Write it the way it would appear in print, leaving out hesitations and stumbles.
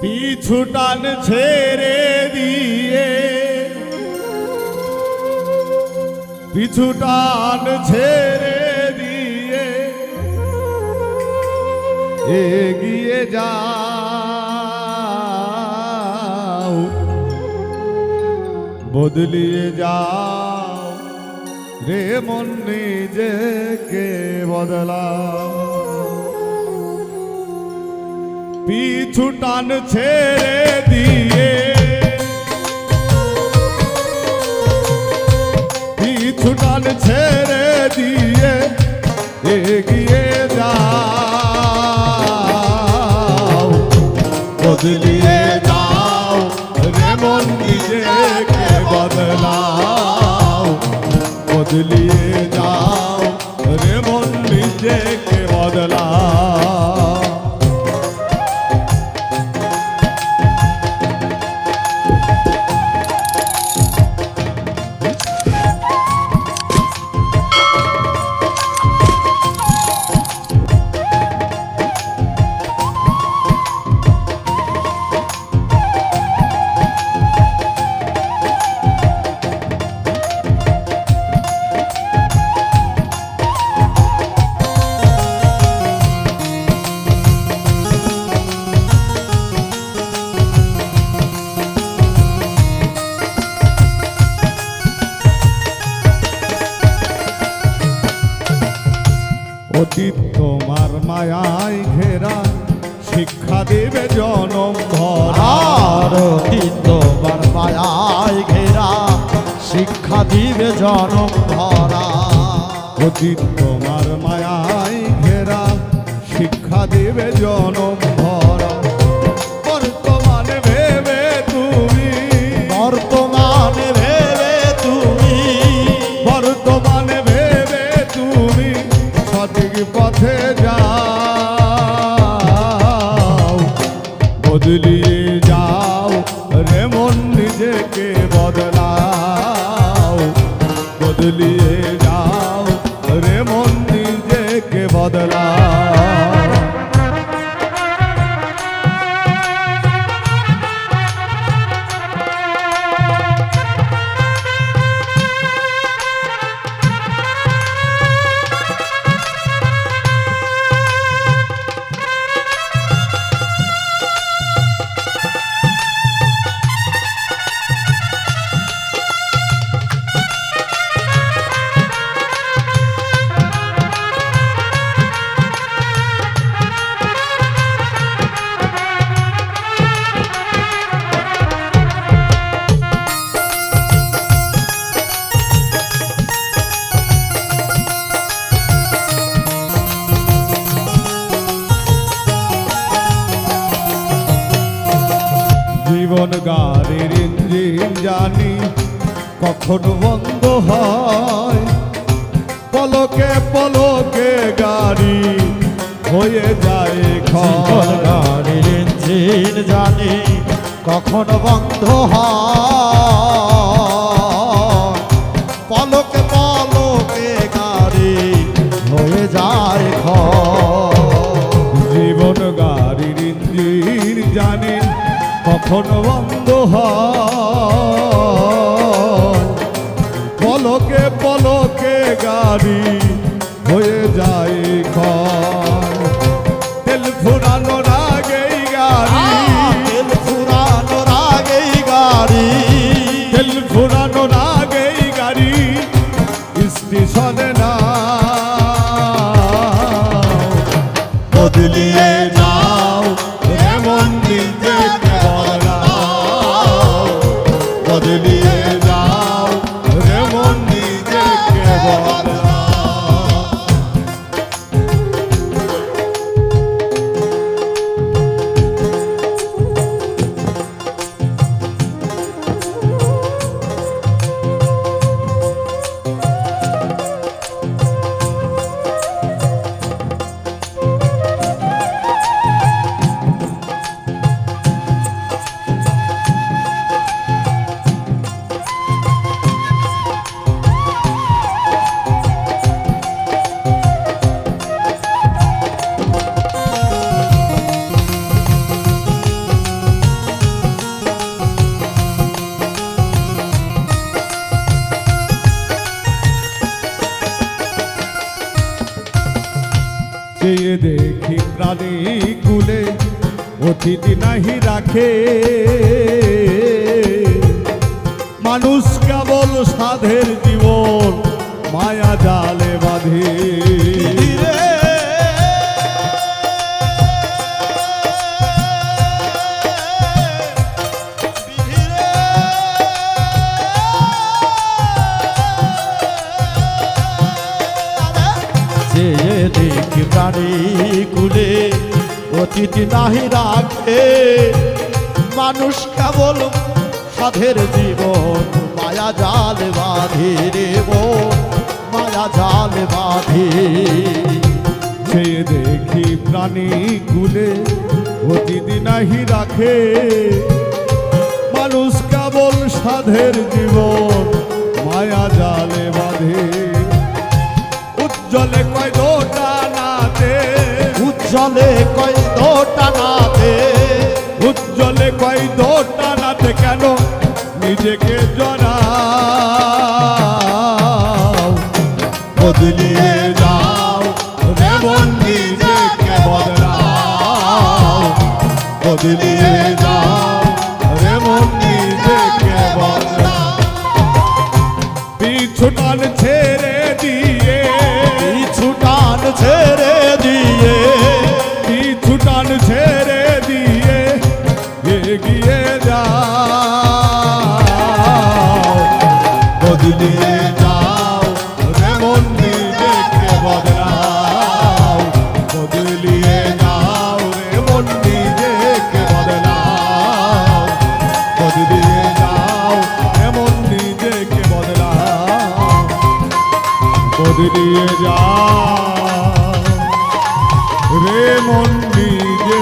পিছু টান ছেড়ে দিয়ে, পিছু টান ছেড়ে দিয়ে এগিয়ে যাও, বদলিয়ে যাও রে মন, নিজেকে বদলাও। পিছু টান ছেড়ে দিয়ে, পিছু টান ছেড়ে দিয়ে এগিয়ে যাও, বদলিয়ে যাও রে মন, নিজেকে বদলাও, বদলিয়ে যাও রে মন, নিজেকে বদলাও। অতীত তোমার মায়ায় ঘেরা, শিক্ষা দেবে জনম ভরা। অতীত তোমার মায়ায় ঘেরা, শিক্ষা দিবে জনম ভরা। অতীত তোমার মায়ায় ঘেরা, শিক্ষা দেবে জনম ভরা। বর্তমানে ভেবে তুমি, বর্তমানে ভেবে তুমি, বর্তমানে ভেবে তুমি সঠিক পথে যাও, বদলিয়ে যাও রে মন, নিজেকে বদলাও, বদলিয়ে যাও রে মন, নিজেকে বদলাও। জীবন গাড়ির ইঞ্জিন জানি কখন বন্ধ হয়, পলকে পলকে গাড়ি হয়ে যায় জীবন ক্ষয়। গাড়ির ইঞ্জিন জানি কখন বন্ধ হয়, পলকে পলকে গাড়ি হয়ে যায় ক্ষয়। জীবন গাড়ির ইঞ্জিন জানি কখন বন্ধ হয়, পলকে পলকে গাড়ি হয়ে যায় ক্ষয়। তেল ফুরানোর আগেই গাড়ি, তেল ফুরানোর আগেই গাড়ি, তেল ফুরানোর আগেই গাড়ি স্টেশনে না, বদলিয়ে যাও এমন নিজেকে বদলাও, বদলিয়ে যাও এমন নিজেকে বদলাও। চেয়ে দেখি প্রাণী কুলে অতিথি নাহি রাখে মানুষ কেবল সাধের জীবন মায়া জালে বাঁধে ধীরে চেয়ে দেখি প্রাণী কুলে অতিথি নাহি রাখে মানুষ কেবল সাধের জীবন মায়া জাল বাঁধে রে মন মায়া জাল বাঁধে চেয়ে দেখি প্রাণী কুলে অতিথি নাহি রাখে মানুষ কেবল সাধের জীবন মায়া জালে বাঁধে উজ্জ্বলে কয় দোটানাতে উজ্জ্বলে কয় দোটানাতে উজ্জ্বলে কয় দোটানাতে কেন নিজেকে জড়াও বদলিয়ে যাও রে মন নিজেকে বদলাও বদলিয়ে যাও রে মন নিজেকে বদলাও পিছু টান ছেড়ে দিয়ে পিছু টান ছেড়ে দিয়ে পিছু টান ছেড়ে দিয়ে এগিয়ে যাও বদলিয়ে যাও রে মন নিজেকে বদলাও বদলিয়ে যাও রে মন নিজেকে বদলাও বদলিয়ে যাও রে মন নিজেকে বদলাও বদলিয়ে যাও রে মন নিজে